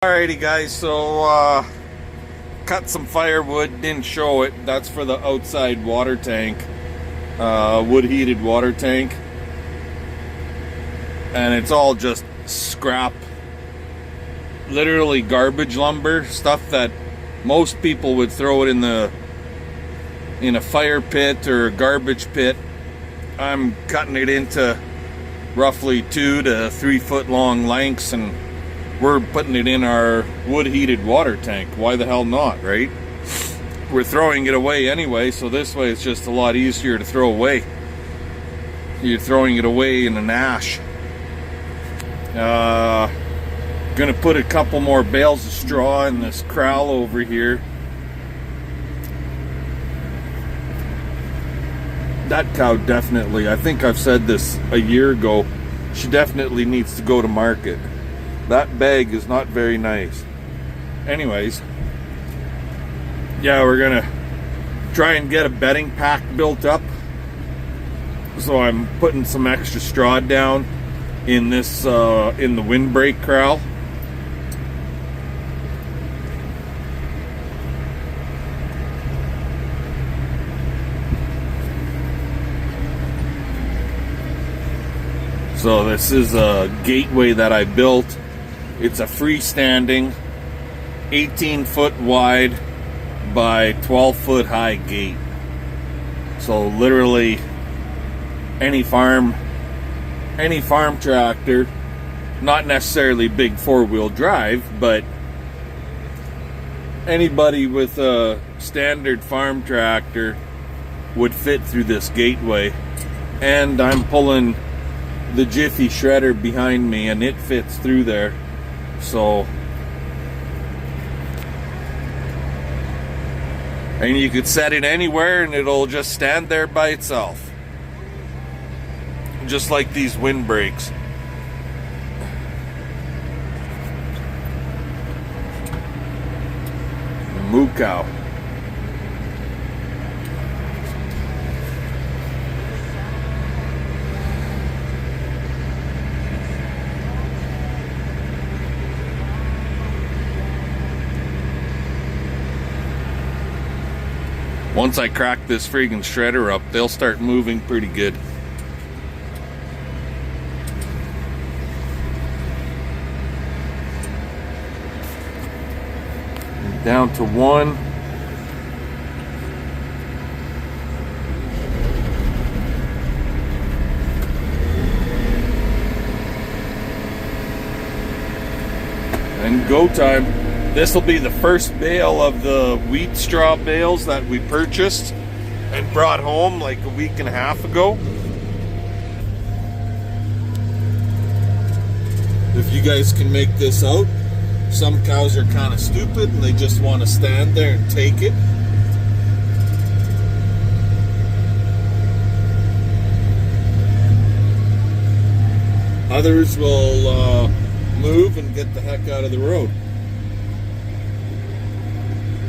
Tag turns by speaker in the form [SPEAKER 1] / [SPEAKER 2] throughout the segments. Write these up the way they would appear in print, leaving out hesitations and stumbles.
[SPEAKER 1] Alrighty guys, so cut some firewood, didn't show it. That's for the outside water tank, wood heated water tank. And it's all just scrap, literally garbage lumber, stuff that most people would throw it in a fire pit or a garbage pit. I'm cutting it into roughly 2 to 3 foot long lengths, and we're putting it in our wood heated water tank. Why the hell not, right? We're throwing it away anyway, so this way it's just a lot easier to throw away. You're throwing it away in an ash. Gonna put a couple more bales of straw in this corral over here. That cow definitely, I think I've said this a year ago, she definitely needs to go to market. That bag is not very nice. Anyways, yeah, we're gonna try and get a bedding pack built up. So I'm putting some extra straw down in this in the windbreak corral. So this is a gateway that I built. It's a freestanding 18 foot wide by 12 foot high gate. So literally any farm tractor, not necessarily big 4-wheel drive, but anybody with a standard farm tractor would fit through this gateway. And I'm pulling the Jiffy shredder behind me, and it fits through there. So, and you could set it anywhere and it'll just stand there by itself, just like these windbreaks. Moo cow. Once I crack this friggin' shredder up, they'll start moving pretty good. Down to 1. And go time. This will be the first bale of the wheat straw bales that we purchased and brought home like a week and a half ago. If you guys can make this out, some cows are kind of stupid and they just want to stand there and take it. Others will move and get the heck out of the road.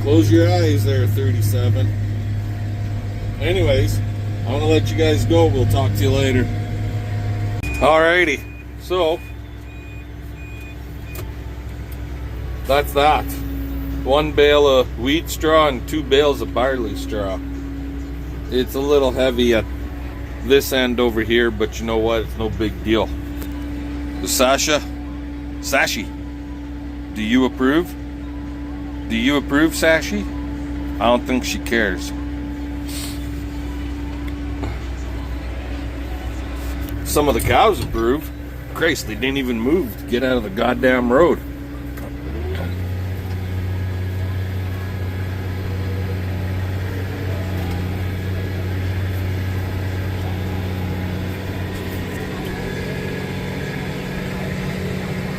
[SPEAKER 1] Close your eyes there, 37. Anyways, I want to let you guys go. We'll talk to you later. Alrighty, so that's that. 1 bale of wheat straw and 2 bales of barley straw. It's a little heavy at this end over here, but you know what? It's no big deal. Sashi, do you approve? Do you approve, Sashi? I don't think she cares. Some of the cows approve. Christ, they didn't even move to get out of the goddamn road.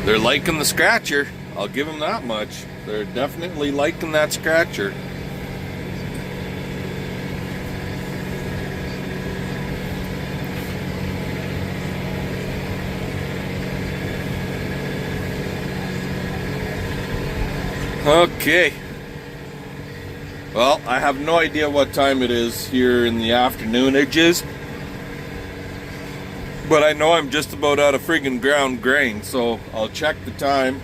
[SPEAKER 1] They're liking the scratcher. I'll give them that much. They're definitely liking that scratcher. Okay. Well, I have no idea what time it is here in the afternoon-ages. But I know I'm just about out of friggin' ground grain, so I'll check the time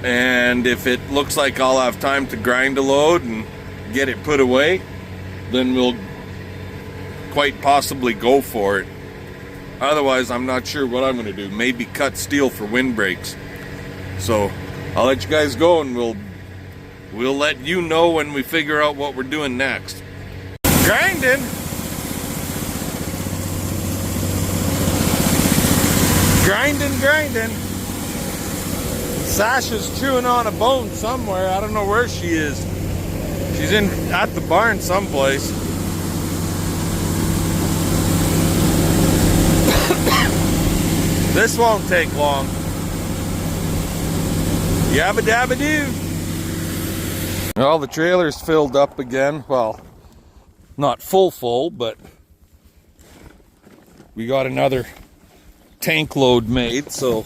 [SPEAKER 1] And if it looks like I'll have time to grind a load and get it put away, then we'll quite possibly go for it. Otherwise, I'm not sure what I'm going to do. Maybe cut steel for windbreaks. So I'll let you guys go, and we'll let you know when we figure out what we're doing next. Grinding. Grinding. Sasha's chewing on a bone somewhere. I don't know where she is. She's at the barn someplace. This won't take long. Yabba dabba doo. Well, the trailer's filled up again. Well, not full, but we got another tank load made, so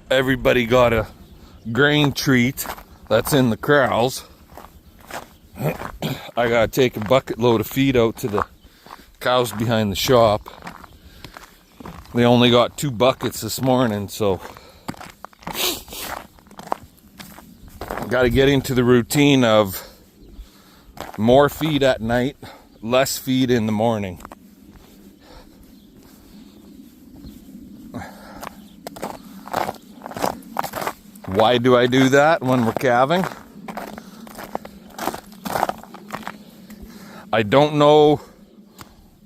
[SPEAKER 1] everybody got a grain treat that's in the corrals. I gotta take a bucket load of feed out to the cows behind the shop. They only got 2 buckets this morning, so gotta get into the routine of more feed at night, less feed in the morning. Why do I do that when we're calving? I don't know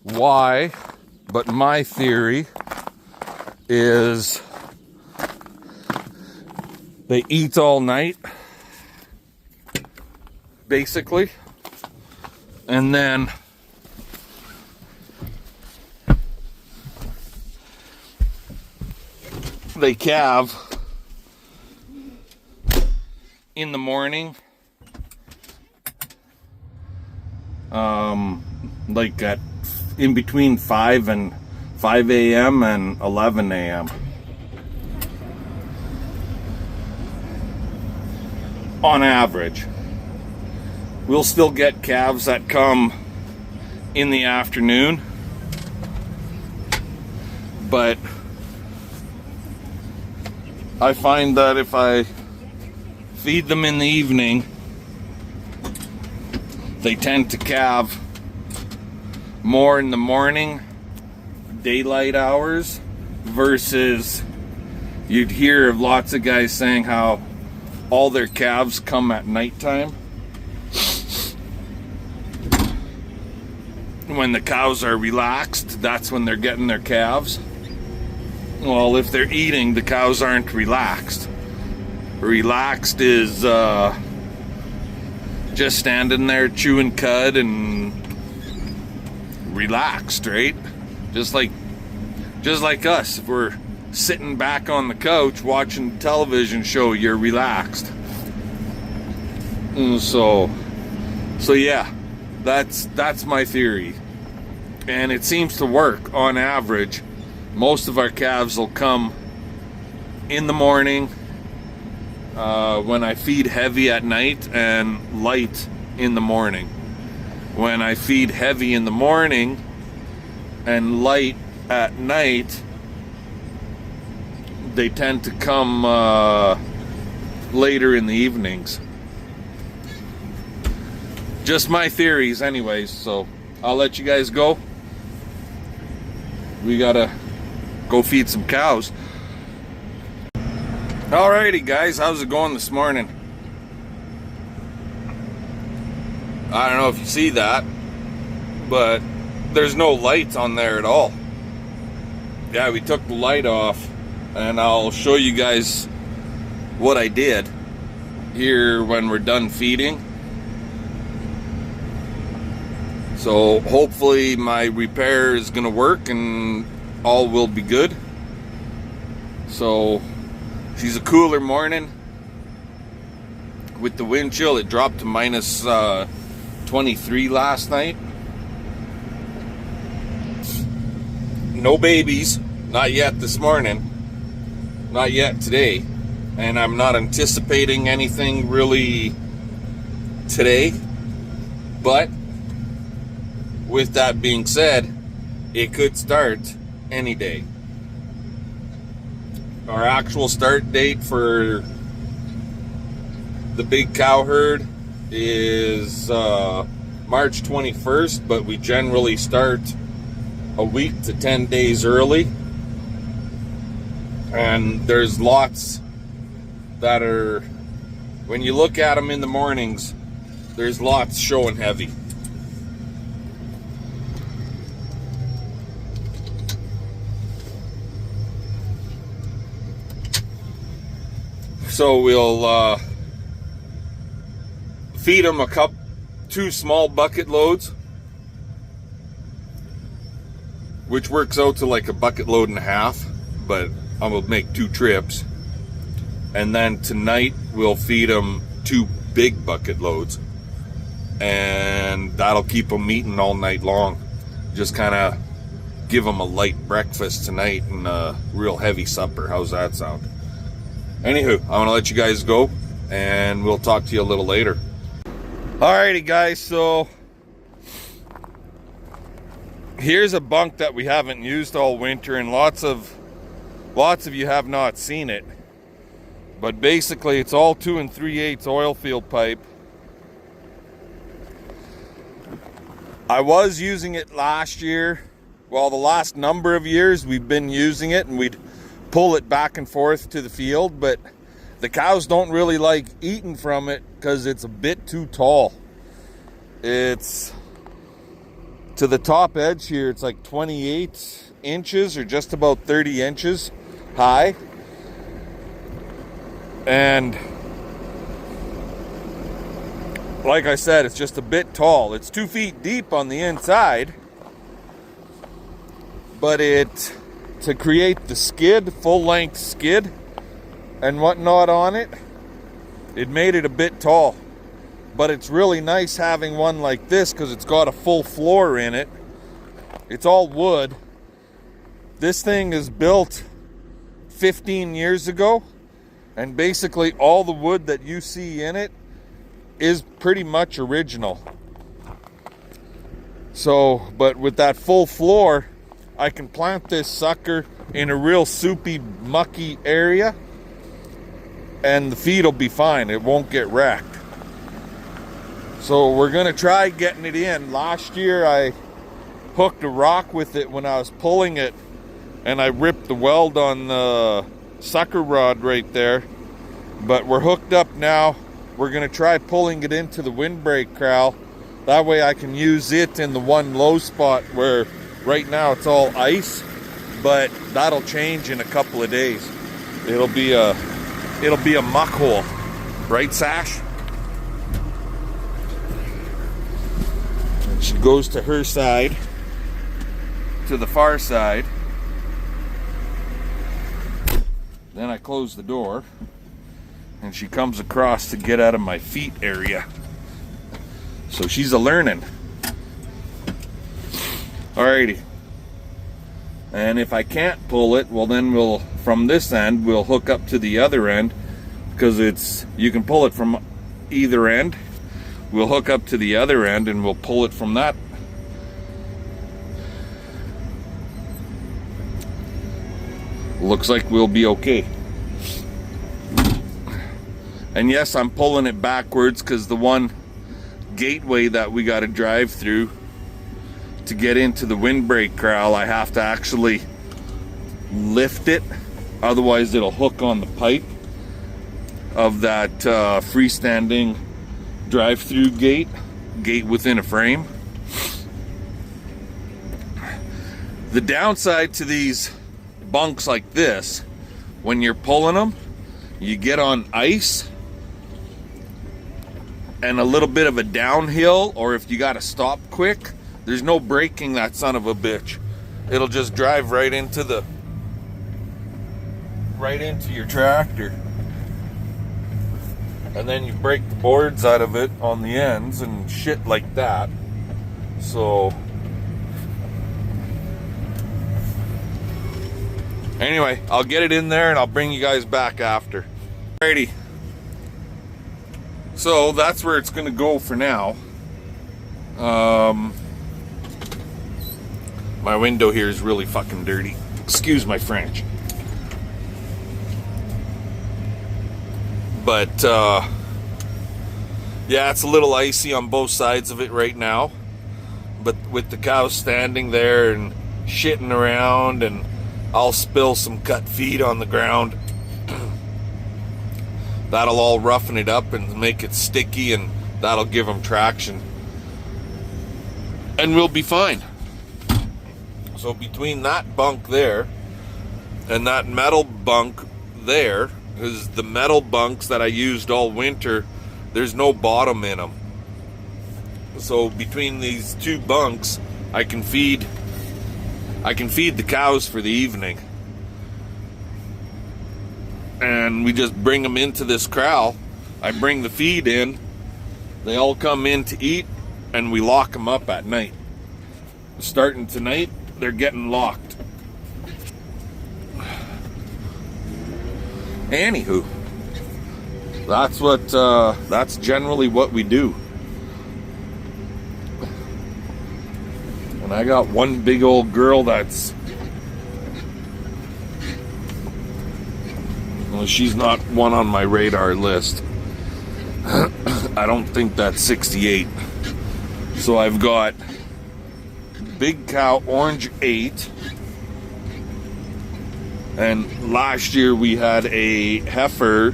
[SPEAKER 1] why, but my theory is they eat all night, basically, and then they calve in the morning, like at in between 5 a.m. and 11 a.m. on average. We'll still get calves that come in the afternoon, but I find that if I feed them in the evening, they tend to calve more in the morning, daylight hours, versus you'd hear of lots of guys saying how all their calves come at nighttime when the cows are relaxed. That's when they're getting their calves. Well, if they're eating, the cows aren't relaxed. Relaxed is just standing there chewing cud and relaxed, right? Just like us. If we're sitting back on the couch watching a television show, you're relaxed. And so yeah, that's my theory, and it seems to work on average. Most of our calves will come in the morning when I feed heavy at night, and light in the morning. When I feed heavy in the morning and light at night, they tend to come later in the evenings. Just my theories anyways, so I'll let you guys go. We gotta go feed some cows. Alrighty guys, how's it going this morning? I don't know if you see that, but there's no light on there at all. Yeah, we took the light off, and I'll show you guys what I did here when we're done feeding. So hopefully my repair is gonna work and all will be good. So she's a cooler morning with the wind chill. It dropped to minus 23 last night. No babies, not yet this morning, not yet today, and I'm not anticipating anything really today. But with that being said, it could start any day. Our actual start date for the big cow herd is March 21st, but we generally start a week to 10 days early. And there's lots that are, when you look at them in the mornings, there's lots showing heavy. So we'll feed them two small bucket loads, which works out to like a bucket load and a half, but I will make 2 trips. And then tonight we'll feed them 2 big bucket loads, and that'll keep them eating all night long. Just kind of give them a light breakfast tonight and a real heavy supper. How's that sound? Anywho, I want to let you guys go, and we'll talk to you a little later. Alrighty guys, so here's a bunk that we haven't used all winter, and lots of you have not seen it. But basically it's all 2 3/8 oil field pipe. I was using it last year. Well, the last number of years we've been using it, and we'd pull it back and forth to the field, but the cows don't really like eating from it because it's a bit too tall. It's to the top edge here, it's like 28 inches or just about 30 inches high. And like I said, it's just a bit tall. It's 2 feet deep on the inside, but to create the skid, full length skid and whatnot on it, it made it a bit tall. But it's really nice having one like this because it's got a full floor in it. It's all wood. This thing is built 15 years ago, and basically all the wood that you see in it is pretty much original. So, but with that full floor, I can plant this sucker in a real soupy, mucky area, and the feed will be fine. It won't get wrecked. So we're gonna try getting it in. Last year I hooked a rock with it when I was pulling it, and I ripped the weld on the sucker rod right there. But we're hooked up now. We're gonna try pulling it into the windbreak corral. That way I can use it in the one low spot where right now it's all ice, but that'll change in a couple of days. It'll be a muck hole, right, Sash? And she goes to her side, to the far side. Then I close the door, and she comes across to get out of my feet area. So she's a learning. Alrighty. And if I can't pull it, well then we'll, from this end, we'll hook up to the other end, because you can pull it from either end. We'll hook up to the other end and we'll pull it from that. Looks like we'll be okay. And yes, I'm pulling it backwards because the one gateway that we got to drive through to get into the windbreak corral, I have to actually lift it, otherwise it'll hook on the pipe of that freestanding drive-through gate within a frame. The downside to these bunks like this, when you're pulling them, you get on ice and a little bit of a downhill, or if you got to stop quick, there's no braking that son of a bitch. It'll just drive right into your tractor. And then you break the boards out of it on the ends and shit like that. So anyway, I'll get it in there and I'll bring you guys back after. Alrighty. So that's where it's gonna go for now. My window here is really fucking dirty. Excuse my French. But yeah, it's a little icy on both sides of it right now. But with the cows standing there and shitting around, and I'll spill some cut feed on the ground, that'll all roughen it up and make it sticky, and that'll give them traction. And we'll be fine. So between that bunk there and that metal bunk there, because the metal bunks that I used all winter, there's no bottom in them. So between these two bunks, I can feed the cows for the evening. And we just bring them into this corral. I bring the feed in. They all come in to eat, and we lock them up at night. Starting tonight, they're getting locked. Anywho, that's generally what we do. And I got one big old girl that's, well, she's not one on my radar list. I don't think that's 68. So I've got big cow orange 8. And last year we had a heifer,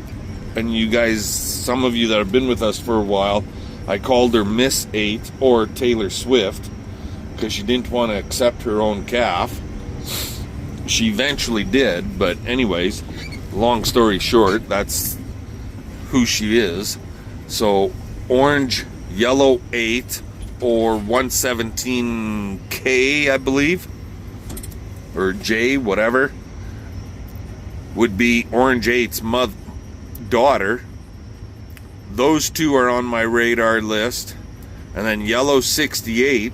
[SPEAKER 1] and you guys, some of you that have been with us for a while, I called her Miss 8 or Taylor Swift, because she didn't want to accept her own calf. She eventually did, but anyways, long story short, that's who she is. So orange yellow 8 or 117K, I believe, or J, whatever, would be orange 8's daughter. Those two are on my radar list. And then yellow 68,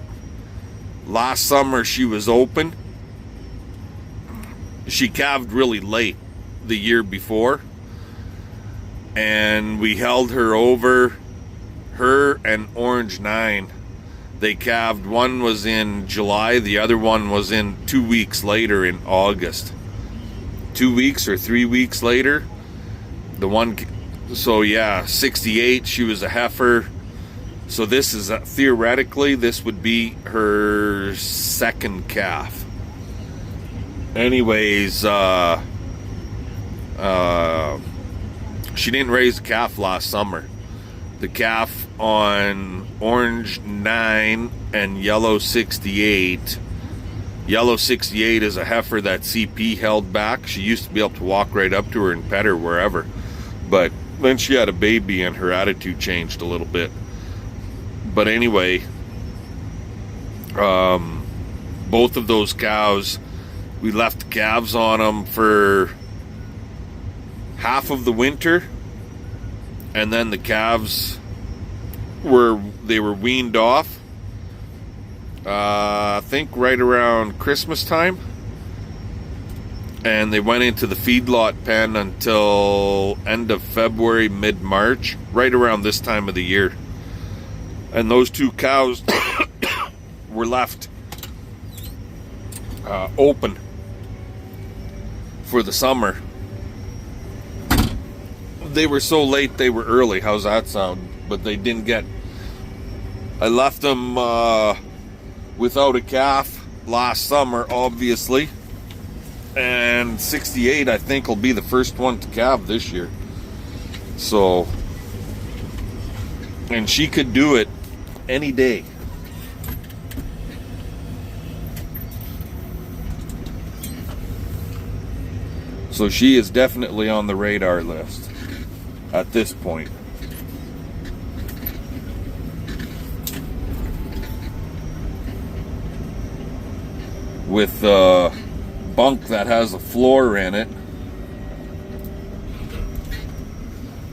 [SPEAKER 1] last summer she was open. She calved really late the year before, and we held her over, her and orange 9. They calved. One was in July, the other one was in 2 weeks later in August. 2 weeks or 3 weeks later, the one. So yeah, 68, she was a heifer. So this is theoretically, this would be her second calf. Anyways, she didn't raise a calf last summer. The calf on orange 9 and yellow 68. Yellow 68 is a heifer that CP held back. She used to be able to walk right up to her and pet her wherever. But then she had a baby and her attitude changed a little bit. But anyway, both of those cows, we left the calves on them for half of the winter, and then the calves were weaned off, I think right around Christmas time, and they went into the feedlot pen until end of February, mid-March, right around this time of the year. And those two cows were left open for the summer. They were so late, they were early. How's that sound? But they didn't get... I left them without a calf last summer, obviously. And 68, I think, will be the first one to calve this year. So... And she could do it any day. So she is definitely on the radar list at this point. With a bunk that has a floor in it,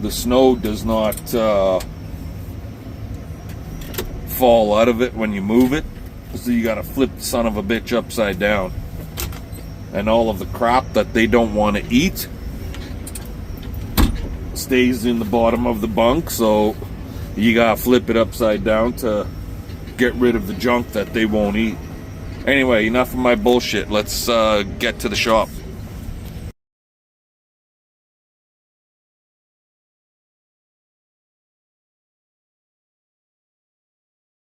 [SPEAKER 1] the snow does not fall out of it when you move it, so you gotta flip the son of a bitch upside down, and all of the crop that they don't want to eat stays in the bottom of the bunk, so you gotta flip it upside down to get rid of the junk that they won't eat. Anyway, enough of my bullshit. Let's get to the shop.